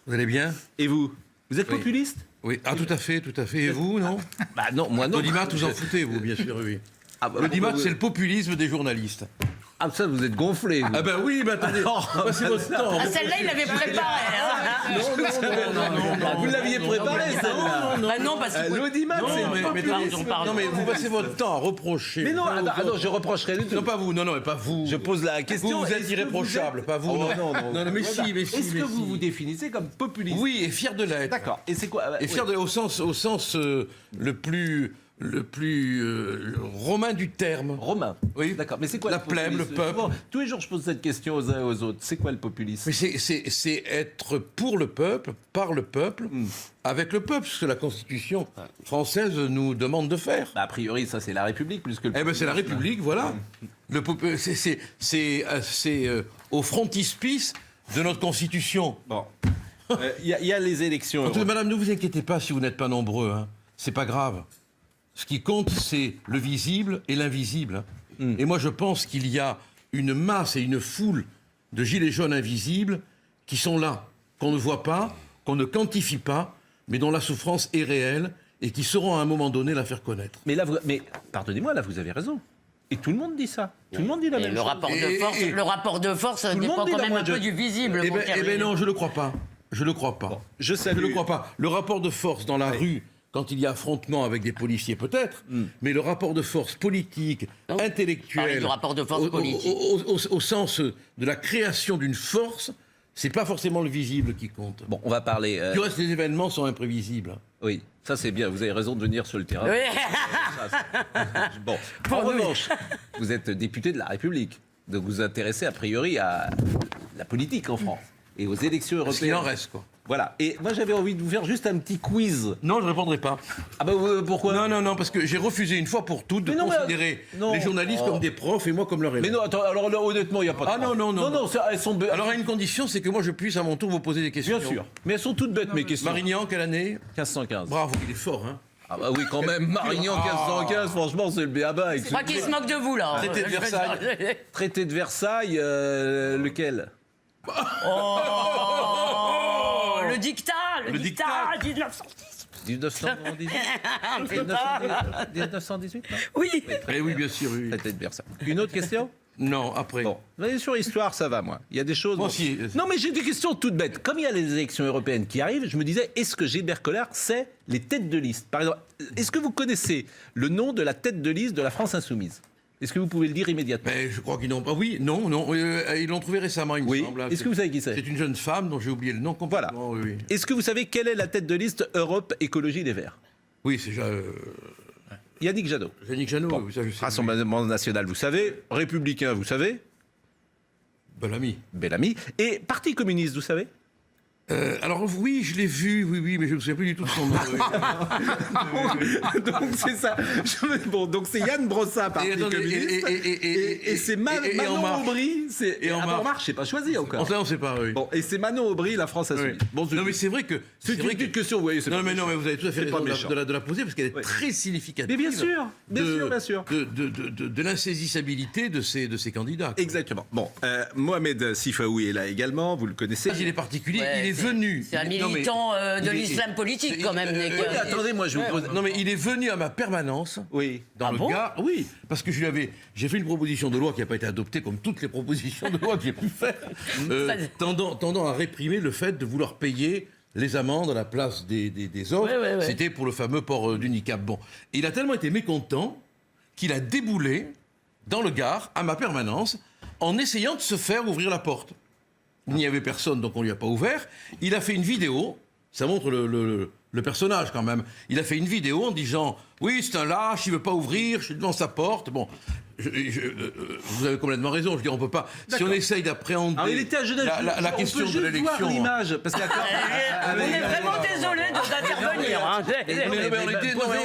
Vous allez bien? Et vous? Vous êtes Oui. populiste? Oui. Ah, tout à fait, tout à fait. Et vous, non? Bah non, moi non. L'audimat, vous en foutez, vous, bien sûr, oui. Ah, bah, L'audimat, vous- c'est le populisme des journalistes. Ah, ça, vous êtes gonflé. Vous. Ah ben oui, mais attendez, passez votre temps. Ah, celle-là, il l'avait préparée. Hein. Ah, vous l'aviez préparé, celle-là. Bah non, parce que... L'audimat, Non, c'est mais, le populisme. pardon. non, mais vous passez votre temps à reprocher. Mais non, aux autres. je reproche rien du tout. Non, pas vous, non, mais pas vous. Je pose la question. Vous est-ce êtes que irréprochable, êtes- pas vous. Oh, non, mais si, mais si. Est-ce mais que si. vous vous définissez comme populiste? Oui, et fier de l'être. D'accord. Et c'est quoi? Et fier de, au sens le plus romain du terme. Romain. Oui. D'accord. Mais c'est quoi La le plèbe, populisme? le peuple. Souvent, tous les jours, je pose cette question aux uns et aux autres. C'est quoi le populisme? Mais c'est être pour le peuple, par le peuple, avec le peuple, ce que la Constitution française nous demande de faire. Bah, a priori, ça, c'est la République plus que le Eh ben c'est la populisme. République, voilà. Le c'est au frontispice de notre Constitution. Bon. Il y a les élections. En tout cas, européennes. madame, ne vous inquiétez pas si vous n'êtes pas nombreux. Hein. C'est pas grave. Ce qui compte, c'est le visible et l'invisible. Et moi, je pense qu'il y a une masse et une foule de gilets jaunes invisibles qui sont là, qu'on ne voit pas, qu'on ne quantifie pas, mais dont la souffrance est réelle et qui sauront à un moment donné la faire connaître. Mais là, pardonnez-moi, là, vous avez raison. Et tout le monde dit ça. Tout le monde dit la Et même le chose. rapport de force le dépend monde dit quand la même un moindre- peu du visible. Eh mon ben, cher eh ben Gilles. non, je ne le crois pas. Je ne le crois pas. Je Je ne salue. le crois pas. Le rapport de force dans la rue, quand il y a affrontement avec des policiers, peut-être, mais le rapport de force politique, Non. Parlez intellectuel, du rapport de force politique. au sens de la création d'une force, c'est pas forcément le visible qui compte. Bon, on va parler. Du reste, les événements sont imprévisibles. Oui, ça c'est bien. Vous avez raison de venir sur le terrain. Oui. Bon, en revanche, vous êtes député de la République, donc vous vous intéressez a priori à la politique en France et aux élections Parce qu'il en européennes. reste, quoi. Voilà. Et moi j'avais envie de vous faire juste un petit quiz. Non, je ne répondrai pas. Ah bah pourquoi? Non, parce que j'ai refusé une fois pour toutes de Mais non, mais- considérer non. les journalistes Oh. comme des profs et moi comme leur élève. Mais non, attends. Alors là, honnêtement, il n'y a pas de. Ah non, non, non. Non, elles sont. Alors à une condition, c'est que moi je puisse à mon tour vous poser des questions. Bien sûr. Mais elles sont toutes bêtes mes questions. Marignan, quelle année? 1515. Bravo, il est fort, hein. Ah bah oui, quand même. Marignan 1515. Franchement, c'est le béaba. Je crois qu'il se moque de vous, là. Traité de Versailles. Traité de Versailles, lequel? Oh, le dictat, Le dictat. 1910. 1918. 1918, non? Oui. Eh oui, bien sûr, oui. Traité de Versailles. Une autre question? Non, après. Bon, vous allez sur histoire, ça va, moi. Il y a des choses. Moi bon. aussi. Non, mais j'ai des questions toutes bêtes. Comme il y a les élections européennes qui arrivent, je me disais, est-ce que Gilbert Collard sait les têtes de liste? Par exemple, est-ce que vous connaissez le nom de la tête de liste de la France Insoumise? Est-ce que vous pouvez le dire immédiatement? Mais je crois qu'ils n'ont pas. Oui, non, ils l'ont trouvé récemment, il me Oui. semble. Est-ce que vous savez qui c'est? C'est une jeune femme dont j'ai oublié le nom Voilà. complètement. Oui, oui. Est-ce que vous savez quelle est la tête de liste Europe Écologie Les Verts? Oui, c'est déjà. Yannick Jadot. Yannick Janot, oui, ça je sais. Rassemblement national, vous savez. Républicain, vous savez. Bellamy. Bellamy. Et Parti communiste, vous savez. Alors oui, je l'ai vu, oui, mais je ne me souviens plus du tout de son nom. Oui. Donc c'est ça. Bon, donc c'est Yann Brossat, Parti attendez, communiste. Et c'est et En Manon Marche. Aubry. Et En Marche. Marche, c'est pas choisi encore. On ne sait pas, oui. Bon, et c'est Manon Aubry, la France Insoumise. Oui. Bon, Non, mais c'est vrai que. c'est une petite question, vous voyez. c'est Non, pas mais méchant. vous avez tout à fait C'est pas raison méchant. de la poser parce qu'elle est Oui. très significative. Mais bien sûr, bien sûr. De l'insaisissabilité de ces candidats. Exactement. Bon, Mohamed Sifaoui est là également, vous le connaissez. Il est particulier, Ouais, il est venu. C'est un Non, mais- militant de il est- l'islam politique, quand même. Oui, Oui, attendez, moi je vous pose. Non, mais il est venu à ma permanence. Oui. Dans le bon Gard, oui, parce que j'ai fait une proposition de loi qui n'a pas été adoptée comme toutes les propositions de loi que j'ai pu faire, tendant à réprimer le fait de vouloir payer les amendes à la place des autres. Ouais. C'était pour le fameux port du niqab. Bon, et il a tellement été mécontent qu'il a déboulé dans le Gard à ma permanence en essayant de se faire ouvrir la porte. Il n'y avait personne, donc on ne lui a pas ouvert. Il a fait une vidéo, ça montre le personnage quand même. Il a fait une vidéo en disant « Oui, c'est un lâche, il ne veut pas ouvrir, je suis devant sa porte. » Bon, vous avez complètement raison, je veux dire, on ne peut pas... Si on essaye d'appréhender Alors il était à Genève. la On question peut de juste l'élection... voir l'image, parce qu'à On est vraiment désolé d'intervenir. hein.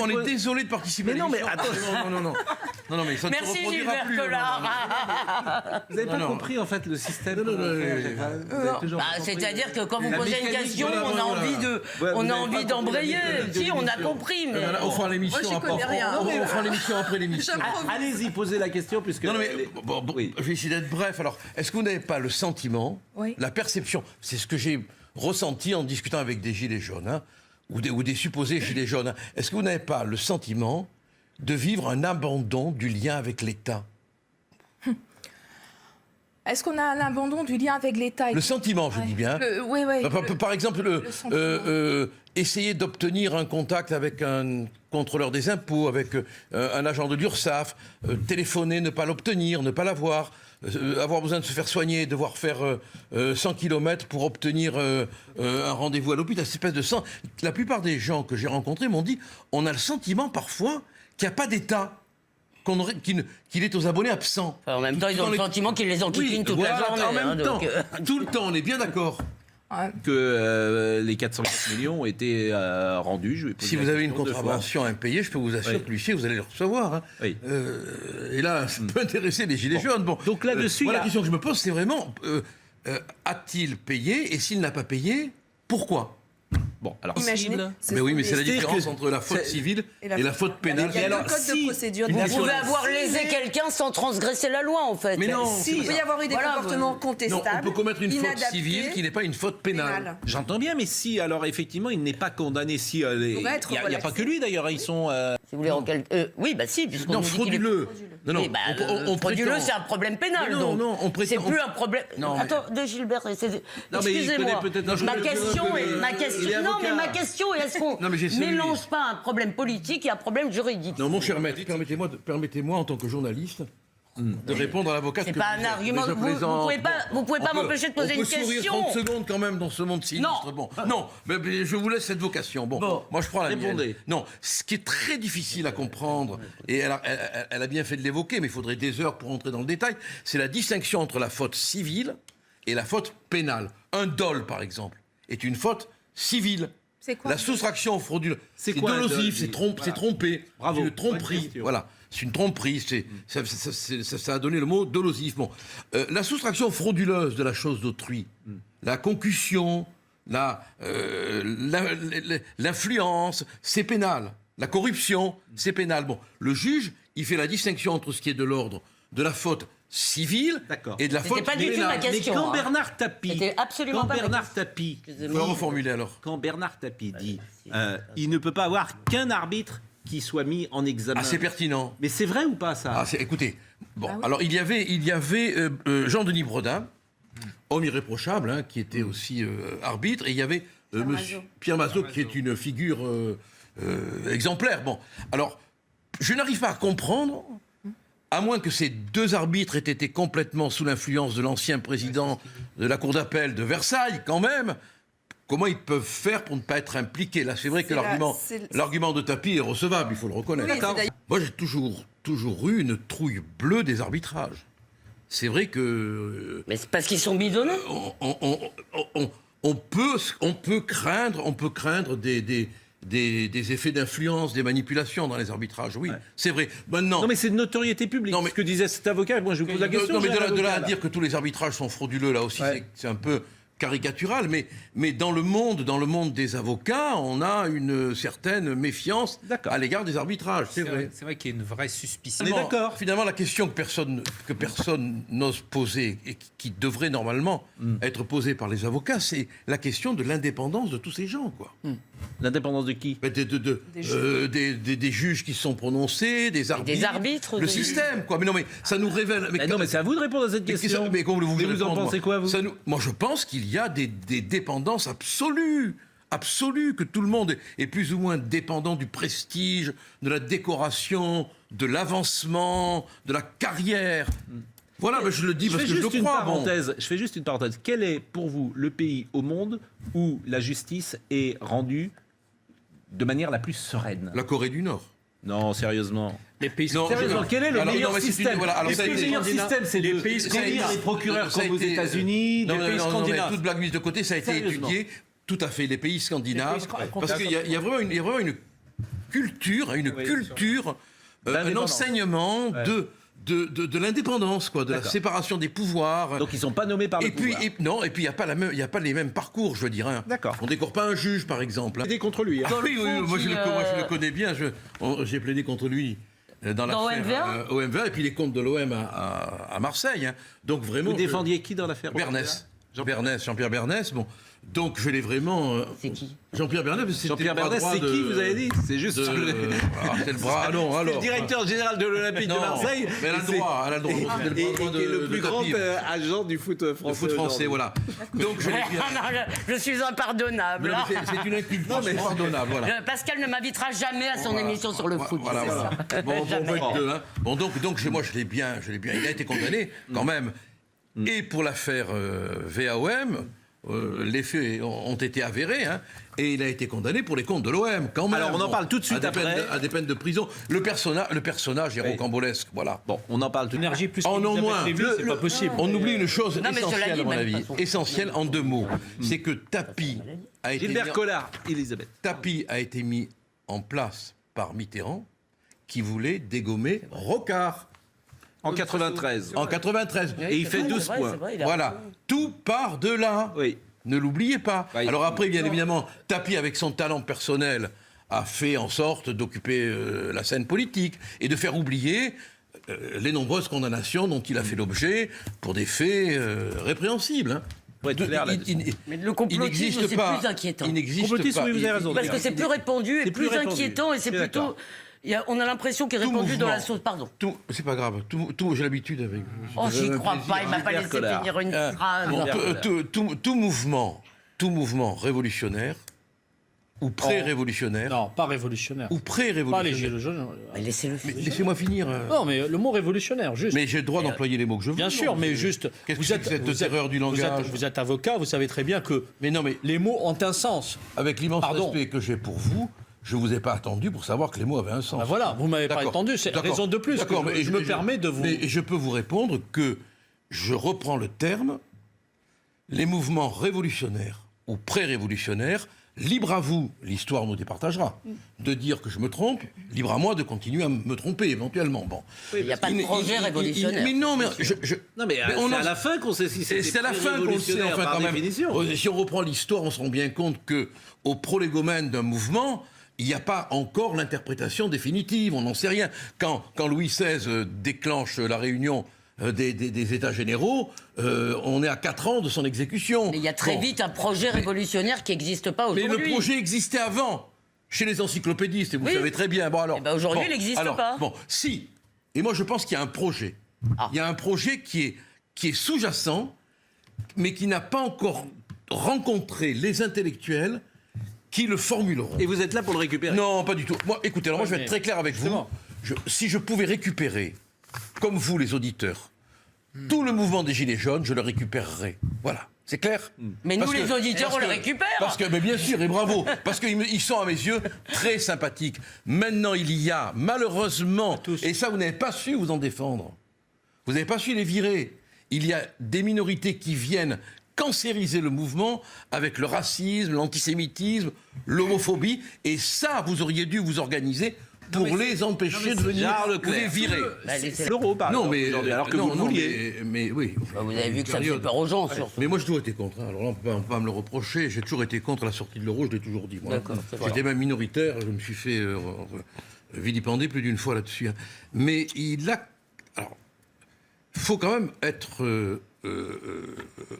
On est désolé de participer Mais non, à mais l'émission. Non, mais ça ne se Merci reproduira Gilbert plus. Collard. Vous n'avez pas Non. compris en fait le système. Non, Bah, c'est-à-dire que quand vous La posez une mécanique, question, voilà, on a voilà. envie Ouais, on vous a avez envie pas d'embrayer. compris la Si, on a définition. compris, mais On fera l'émission Moi, j'y après. connais rien. On fera l'émission après l'émission. Allez-y, posez la question puisque. Non, mais Oui. je vais essayer d'être bref. Alors, est-ce que vous n'avez pas le sentiment, Oui. la perception, c'est ce que j'ai ressenti en discutant avec des gilets jaunes, hein, ou des supposés gilets jaunes. Hein. Est-ce que vous n'avez pas le sentiment de vivre un abandon du lien avec l'État? Est-ce qu'on a un abandon du lien avec l'État? Le sentiment, je dis bien. Oui. Par exemple, essayer d'obtenir un contact avec un contrôleur des impôts, avec un agent de l'URSSAF, téléphoner, ne pas l'obtenir, ne pas l'avoir, avoir besoin de se faire soigner, devoir faire 100 km pour obtenir un rendez-vous à l'hôpital. Cette espèce de sang. La plupart des gens que j'ai rencontrés m'ont dit on a le sentiment parfois qu'il n'y a pas d'État. Qu'il est aux abonnés absents. Enfin, en même temps, ils ont le sentiment qu'ils les enquiquinent toute la journée. En même temps, donc, tout le temps, on est bien d'accord. Que les 404 millions ont été rendus. Si vous avez une contravention impayée, je peux vous assurer Oui. que l'huissier, vous allez le recevoir. Hein. Oui. Et là, ça peut intéresser les gilets jaunes. Bon, Donc là-dessus, moi, il y a- la question que je me pose, c'est vraiment a-t-il payé? Et s'il n'a pas payé, pourquoi? Bon, alors Imaginez, cible. Mais oui, mais c'est la C'est-à-dire différence que entre la faute c'est- civile et la faute pénale. Il y a alors, deux codes si- de procédure. Vous vous différents. pouvez avoir Si, lésé mais- quelqu'un sans transgresser la loi, en fait. Mais non, Si. Il peut y avoir eu des Voilà, comportements Non, contestables. on peut commettre une faute inadaptés, civile qui n'est pas une faute pénale. pénales. J'entends bien, mais si, alors effectivement, il n'est pas condamné. Si, il pourrait être n'y a, pas relaxé. que lui d'ailleurs, ils sont. Si vous voulez, oui, bah si, puisqu'on Non, nous dit qu'il est... frauduleux. Non, non, Oui, bah, frauduleux, prétend- c'est un problème pénal. Mais non, donc. non, on prétend- C'est plus un problème. Non, mais- Attends, de Gilbert, Non, mais il excusez-moi. connaît peut-être un Ma peu- question est, il est ma question. Non, avocat. mais ma question est, est-ce qu'on Non, mais j'ai celui- mélange pas un problème politique et un problème juridique? Non, mon cher maître, permettez-moi en tant que journaliste de répondre à l'avocat. C'est pas un argument. Vous pouvez pas m'empêcher de poser une On peut sourire question. 30 secondes quand même dans ce monde sinistre. Non. Bon, non, mais je vous laisse cette vocation. Bon, moi je prends la mienne. Répondez. Non, ce qui est très difficile à comprendre, et elle a bien fait de l'évoquer, mais il faudrait des heures pour entrer dans le détail, c'est la distinction entre la faute civile et la faute pénale. Un dol, par exemple, est une faute civile. C'est quoi La soustraction frauduleuse, C'est c'est quoi, un dol? dolosif, c'est Voilà. trompé. Bravo. C'est une Bonne tromperie. question. Voilà. C'est une tromperie, ça a donné le mot dolosif. Bon. La soustraction frauduleuse de la chose d'autrui, la concussion, l'influence, c'est pénal. La corruption, c'est pénal. Bon, le juge, il fait la distinction entre ce qui est de l'ordre de la faute civile D'accord. et de la C'était faute pas du tout pénale. ma question. Mais quand hein. Bernard Tapie, C'était absolument pas ma Bernard Tapie, Je vais le reformuler alors. quand Bernard Tapie dit, il ne peut pas avoir qu'un arbitre qui soit mis en examen. Ah, c'est pertinent. Mais c'est vrai ou pas ça? Ah, écoutez, bon, alors il y avait Jean-Denis Bredin, homme irréprochable, hein, qui était aussi arbitre, et il y avait monsieur Pierre Mazot, qui est une figure exemplaire. Bon, alors, je n'arrive pas à comprendre, à moins que ces deux arbitres aient été complètement sous l'influence de l'ancien président de la Cour d'appel de Versailles, quand même, comment ils peuvent faire pour ne pas être impliqués? Là, c'est vrai que C'est l'argument de Tapie est recevable, il faut le reconnaître. Oui, c'est d'ailleurs- Moi, j'ai toujours eu une trouille bleue des arbitrages. C'est vrai que Mais c'est parce qu'ils sont bidonnés. on peut craindre des effets d'influence, des manipulations dans les arbitrages. Oui, c'est vrai. Maintenant, Non, mais c'est de notoriété publique. Non, mais- Ce que disait cet avocat, moi je vous pose la question. non, mais j'ai de un là avocat, à là. dire que tous les arbitrages sont frauduleux, là aussi, Ouais. c'est un peu caricatural, mais dans le monde des avocats, on a une certaine méfiance D'accord. à l'égard des arbitrages, c'est vrai. C'est vrai qu'il y a une vraie suspicion. On est d'accord. Finalement, la question que personne n'ose poser et qui devrait normalement être posée par les avocats, c'est la question de l'indépendance de tous ces gens, quoi. L'indépendance de qui? Ben, des juges qui sont prononcés, des arbitres. arbitres, Le des- système, quoi. Mais non, mais ça nous révèle. Non, mais c'est à vous de répondre à cette question. Mais comment voulez-vous que Mais je vous en réponde, pensez moi quoi, vous? Moi, je pense qu'il y a des dépendances absolues, que tout le monde est plus ou moins dépendant du prestige, de la décoration, de l'avancement, de la carrière. Voilà, mais je le dis Je parce fais que je juste le une crois. bon. parenthèse. Je fais juste une parenthèse. Quel est pour vous le pays au monde où la justice est rendue de manière la plus sereine? La Corée du Nord. Non, sérieusement. Les pays Non, Sérieusement, quel est le Alors, meilleur non, mais c'est une- système? voilà, alors Est-ce ça a que le été- meilleur système, c'est les de pays élire les procureurs ça a comme aux été- États-Unis, Non, des non, pays non, non, mais scandinaves? toute blague mise de côté, ça a été Sérieusement. étudié. Tout à fait, les pays scandinaves. Les pays scandinaves. Parce qu'il y a vraiment une culture, un D'indépendance. enseignement Ouais. de l'indépendance, quoi, de la D'accord. séparation des pouvoirs. Donc ils sont pas nommés par le Et puis, pouvoir. il n'y a pas les mêmes parcours, je veux dire. Hein. D'accord. On décore pas un juge, par exemple. Plaidez contre lui. hein. Ah oui, fond, moi, qui, moi, je le connais bien. J'ai plaidé contre lui dans l'affaire OMVA OMVA et puis les comptes de l'OM à Marseille. Hein. Donc vraiment, Vous défendiez qui dans l'affaire? Jean-Pierre Bernès. Bon, Donc je l'ai vraiment... C'est qui? Jean-Pierre Bernès, c'était Jean-Pierre le bras Bernès, droit c'est qui, vous avez dit? C'est juste de- c'est le bras... Ah non, C'est alors... le directeur général de l'Olympique de Non, Marseille. mais elle a le droit, elle a le droit. C'était le Et bras droit qui est le de plus grand Tapie. agent du foot Le français. foot français, aujourd'hui. voilà. Donc je l'ai bien... Ah non, je suis impardonnable. Non, mais c'est une inculpation pardonnable, voilà. Pascal ne m'invitera jamais à son émission sur le foot. Voilà, c'est voilà. ça. Bon, Jamais. bon, bon, donc moi je l'ai bien. Il a été condamné quand même. Et pour l'affaire VAOM, les faits ont été avérés, hein, et il a été condamné pour les comptes de l'OM quand même. Alors, on en parle tout de suite après. À des peines de prison. Le personnage est rocambolesque, voilà. Bon, on en parle tout de suite. Énergie plus En au moins, prévu, c'est pas possible. on oublie une chose Non, mais je te l'ai essentielle dit, à mon même, de avis, toute façon. essentielle en 2 mots, c'est que Tapie a été Gilbert Collard, Elisabeth. Tapie a été mis en place par Mitterrand, qui voulait dégommer Rocard En 93. en 93. Et il fait C'est 12 vrai, points. c'est vrai, il a- Voilà, tout part de là. Oui. Ne l'oubliez pas. Oui. Alors après, bien évidemment, Tapie, avec son talent personnel, a fait en sorte d'occuper la scène politique et de faire oublier les nombreuses condamnations dont il a fait l'objet pour des faits répréhensibles. Hein. Pour être clair là-dessus. Mais le complotisme, c'est plus inquiétant. Il n'existe Complotisme, pas. oui, vous avez raison. Parce que c'est plus répandu et C'est plus plus répandu. inquiétant, et c'est Je suis plutôt. d'accord. On a l'impression qu'il est Tout répandu dans la mouvement. sauce. Pardon. C'est pas grave. J'ai l'habitude avec. Oh, j'y crois pas, il m'a pas Gilbert laissé Collard. finir une phrase. Bon, tout mouvement révolutionnaire ou pré-révolutionnaire Non, pas révolutionnaire. ou Pas les pré-révolutionnaire. gilets jaunes. Mais laissez-le Mais finir. laissez-moi finir. Non, mais le mot révolutionnaire, juste. Mais j'ai le droit d'employer les mots que je veux. Bien sûr, mais juste. Qu'est-ce que c'est que cette terreur du langage Vous êtes avocat, vous savez très bien que Mais non, mais les mots ont un sens. avec l'immense Pardon. respect que j'ai pour vous, je vous ai pas attendu pour savoir que les mots avaient un sens. Ben voilà, vous m'avez pas D'accord. entendu, c'est D'accord. raison de plus. que D'accord, mais je me permets de vous. Mais je peux vous répondre que je reprends le terme, les mouvements révolutionnaires ou pré-révolutionnaires, libre à vous, l'histoire nous départagera, de dire que je me trompe, libre à moi de continuer à me tromper éventuellement. Bon. Il n'y a pas de projet révolutionnaire. Mais non, mais Non, mais on c'est en- à la fin qu'on sait si Et c'est c'est à la fin qu'on le sait, enfin, par quand même. définition. Si on reprend l'histoire, on se rend bien compte que au prolégomène d'un mouvement, il n'y a pas encore l'interprétation définitive, on n'en sait rien. Quand Louis XVI déclenche la réunion des États généraux, on est à 4 ans de son exécution. Mais il y a très Bon. vite un projet révolutionnaire qui n'existe pas Mais aujourd'hui. le projet existait avant, chez les encyclopédistes, et vous Oui. savez très bien. Bon, alors, Eh ben, aujourd'hui, il n'existe alors, pas. Bon, si. Et moi, je pense qu'il y a un projet. Ah. Il y a un projet qui est sous-jacent, mais qui n'a pas encore rencontré les intellectuels qui le formuleront. Et vous êtes là pour le récupérer. Non, pas du tout. Moi, écoutez, alors moi, je vais mais être très clair avec vous. justement. Si je pouvais récupérer, comme vous, les auditeurs, tout le mouvement des Gilets jaunes, je le récupérerais. Voilà. C'est clair Mais nous, Parce les que- auditeurs, parce on le que- récupère. Parce que, mais bien sûr, et bravo, parce qu'ils sont à mes yeux très sympathiques. Maintenant, il y a, malheureusement, et ça, vous n'avez pas su vous en défendre. Vous n'avez pas su les virer. Il y a des minorités qui viennent cancériser le mouvement avec le racisme, l'antisémitisme, l'homophobie, et ça, vous auriez dû vous organiser pour les empêcher de venir Gérard ou Leclerc. les virer. Bah, laissez- L'euro, par Non, exemple, mais aujourd'hui, alors que non, vous le non, vouliez. mais oui. Bah, vous avez vu que ça Période. fait peur aux gens, surtout. Mais moi, j'ai toujours été contre. Hein. Alors là, on peut pas me le reprocher. J'ai toujours été contre la sortie de l'euro, je l'ai toujours dit. Moi. D'accord, c'est J'étais même minoritaire, je me suis fait vilipender plus d'une fois là-dessus. Hein. Mais il a... Alors, il faut quand même être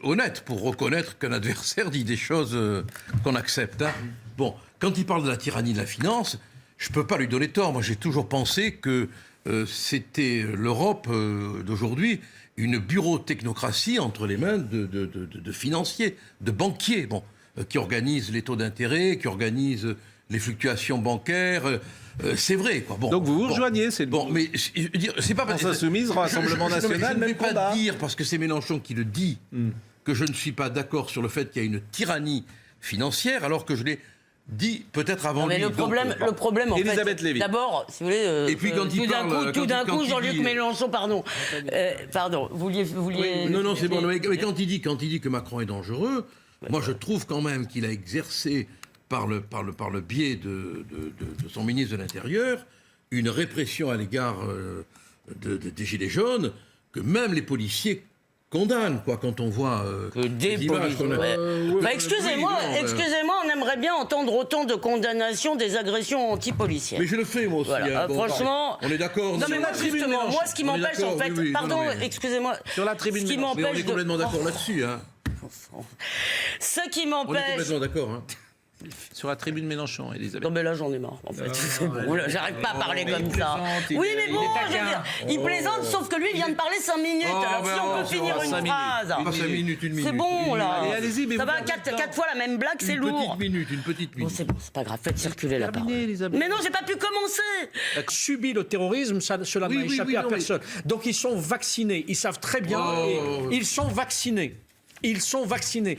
honnête pour reconnaître qu'un adversaire dit des choses qu'on accepte. Hein. Bon, quand il parle de la tyrannie de la finance, je ne peux pas lui donner tort. Moi, j'ai toujours pensé que c'était l'Europe d'aujourd'hui, une bureau-technocratie entre les mains de financiers, de banquiers, bon, qui organisent les taux d'intérêt, qui organisent les fluctuations bancaires. C'est vrai, quoi. Bon, Donc vous vous bon. rejoignez, c'est le Bon, mais je veux dire, c'est pas France Insoumise, Rassemblement je National, ne vais même pas combat. dire, parce que c'est Mélenchon qui le dit, que je ne suis pas d'accord sur le fait qu'il y a une tyrannie financière, alors que je l'ai dit peut-être avant Mais lui. le problème, en Elisabeth fait, Lévy. d'abord, si vous voulez, Et puis quand il parle, tout d'un quand coup, il Jean-Luc dit- Mélenchon, pardon, vous vouliez. Non, c'est bon. Mais quand il dit que Macron est dangereux, moi je trouve quand même qu'il a exercé par le biais de son ministre de l'Intérieur une répression à l'égard des Gilets jaunes que même les policiers condamnent, quoi, quand on voit Que des les images policiers, qu'on a. ouais. Bah, excusez-moi, oui, non, excusez-moi, on aimerait bien entendre autant de condamnations des agressions anti-policières. Mais je le fais, moi aussi. Voilà. hein. Bon, Franchement, on est d'accord. Non mais moi tribune justement, Mélenchon. moi ce qui On est m'empêche en d'accord, fait, oui, oui, pardon, non, mais- excusez-moi, Sur la tribune ce qui Mélenchon. Mais on m'empêche est complètement de... d'accord là-dessus. Hein. Ce qui On est m'empêche... complètement d'accord. Hein. Sur la tribune Mélenchon, Elisabeth. Non mais là j'en ai marre en fait. C'est bon, là, j'arrive pas à parler mais comme il ça. plaisante, il Oui est- mais il bon, est je veux dire, il plaisante sauf que lui il vient de parler 5 minutes. Oh, Alors ben, si on oh, peut c'est finir bon, une 5 minutes. phrase. Pas 5 minutes, une minute. C'est bon là. Allez, allez-y, mais ça vous va avez le temps. 4 fois la même blague, c'est Une lourd. petite minute. Bon c'est pas grave, faites circuler la parole. Terminé, Elisabeth. Mais non, j'ai pas pu commencer. Subi le terrorisme, cela Oui, n'a oui, échappé oui, à non, mais- personne. Donc ils sont vaccinés, ils savent très bien, Oh. et ils sont vaccinés. Ils sont vaccinés.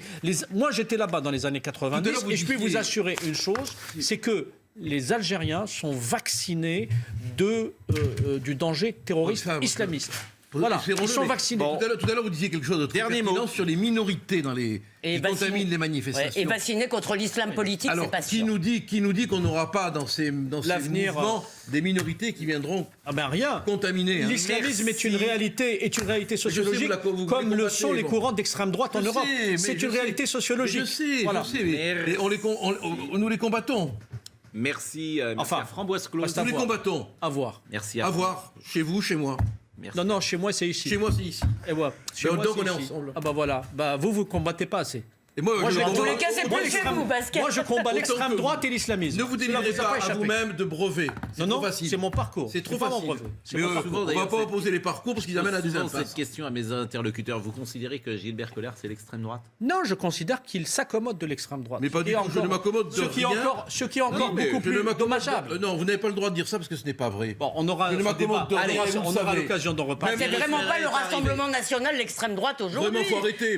Moi, j'étais là-bas dans les années Tout à 90 l'heure, vous et je peux disiez- vous assurer une chose, c'est que les Algériens sont vaccinés du danger terroriste Enfin, islamiste. Voilà, Espérons-le, ils sont mais- vaccinés. Tout à l'heure, vous disiez quelque chose de très Dernier pertinent mot. sur les minorités dans les qui vacciné- contaminent les Ouais, manifestations. et vacciner contre l'islam politique, c'est Alors, pas qui sûr. nous dit qu'on n'aura pas dans ces L'avenir, mouvements des minorités qui viendront Ah ben rien. contaminer hein. L'islamisme est une réalité sais, sociologique, vous comme les le combattez, sont les bon. courants d'extrême droite en Je Europe. sais, mais C'est je une sais. réalité sociologique. Je sais, Voilà. je sais, mais nous les combattons. Merci, merci Enfin, à Framboise Close. basta. Nous les voir. combattons. À voir. Merci À vous. voir, chez vous, chez moi. Merci. Non, chez moi, c'est ici. Chez moi, c'est ici. Et voilà. Chez Mais moi, donc, c'est on est ici. ensemble. Ah bah voilà. Bah vous combattez pas assez. Et moi, Moi, je j'ai- En tous combats- les cas, c'est Moi, plus chez l'extrême- vous, Pascal. Moi, je combats Autant l'extrême que droite vous. et l'islamisme. Ne vous Cela délivrez vous a pas à échappé. vous-même de brevets. C'est Non, trop non, facile. c'est mon parcours. C'est trop pas mon facile. brevet. C'est Mais mon on parcours. va D'ailleurs, pas c'est- opposer les parcours parce qu'ils amènent à des Souvent impasses. cette question à mes interlocuteurs. Vous considérez que Gilbert Collard, c'est l'extrême droite? Non, je considère qu'il s'accommode de l'extrême droite. Mais pas Ce du qui est tout, je ne m'accommode de ce qui est rien. encore, ce qui est encore Non, mais beaucoup je ne plus m'accommode dommageable. de- Non, vous n'avez pas le droit de dire ça parce que ce n'est pas vrai. Bon, on aura Je ne ce m'accommode débat. de rien, Allez, vous on le aura savez. l'occasion d'en reparler. C'est Même vraiment les pas le frères est Rassemblement national, l'extrême droite aujourd'hui. Vraiment, faut arrêter.